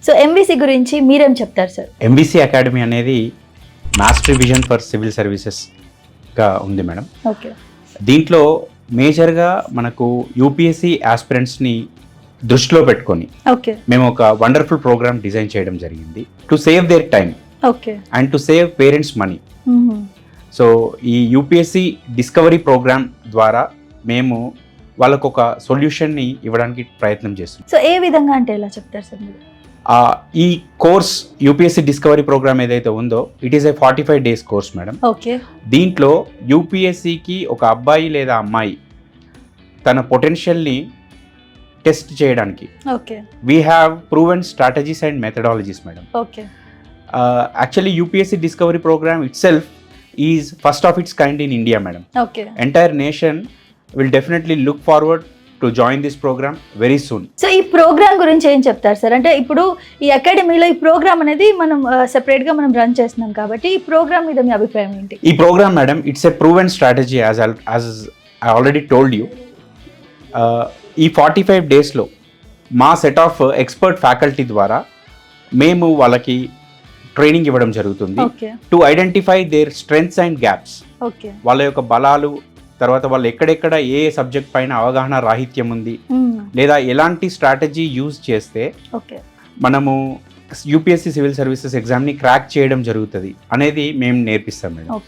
So MBC గురించి మీరేం చెప్తారు సార్? ఎంబీసీ అకాడమీ అనేది మాస్టర్ విజన్ ఫర్ సివిల్ సర్వీసెస్గా ఉంది మేడం. ఓకే. దీంట్లో మేజర్గా మనకు యూపీఎస్సీ ఆస్పిరెంట్స్ని దృష్టిలో పెట్టుకొని ఓకే మేము ఒక వండర్ఫుల్ ప్రోగ్రామ్ డిజైన్ చేయడం జరిగింది to save their time okay and to save parents money. So ఈ యూపీఎస్సీ డిస్కవరీ ప్రోగ్రామ్ ద్వారా మేము వాళ్ళకు ఒక సొల్యూషన్ని ఇవ్వడానికి ప్రయత్నం చేస్తున్నాం. సో ఏ విధంగా అంటే ఎలా చెప్తారు సార్ మీరు? ఈ కోర్స్ యూపీఎస్సీ డిస్కవరీ ప్రోగ్రామ్ ఏదైతే ఉందో it is a 45 days course madam. Okay. దీంట్లో యూపీఎస్సీకి ఒక అబ్బాయి లేదా అమ్మాయి తన పొటెన్షియల్ని టెస్ట్ చేయడానికి okay we have proven strategies and methodologies madam. Okay. Actually UPSC discovery programme itself is first of its kind in India madam. Okay. Entire nation will definitely look forward to join this programme very soon. So ఈ programme గురించి ఏం చెప్తారు sir? అంటే ఇప్పుడు ఈ అకాడమీలో ఈ programme అనేది మనం సెపరేట్గా మనం రన్ చేస్తున్నాం కాబట్టి ఈ ప్రోగ్రామ్ మీద మీ అభిప్రాయం ఏంటి? ఈ programme madam it's a proven strategy as I already told you. ఈ 45 daysలో మా సెట్ ఆఫ్ ఎక్స్పర్ట్ ఫ్యాకల్టీ ద్వారా మేము వాళ్ళకి ట్రైనింగ్ ఇవ్వడం జరుగుతుంది okay to identify their strengths and gaps. Okay. వాళ్ళ యొక్క బలాలు, తర్వాత వాళ్ళు ఎక్కడెక్కడ ఏ సబ్జెక్ట్ పైన అవగాహన రాహిత్యం ఉంది, లేదా ఎలాంటి స్ట్రాటజీ యూజ్ చేస్తే ఓకే మనము యూపీఎస్సీ సివిల్ సర్వీసెస్ ఎగ్జామ్ని క్రాక్ చేయడం జరుగుతుంది అనేది మేము నేర్పిస్తాం మేడం. ఓకే.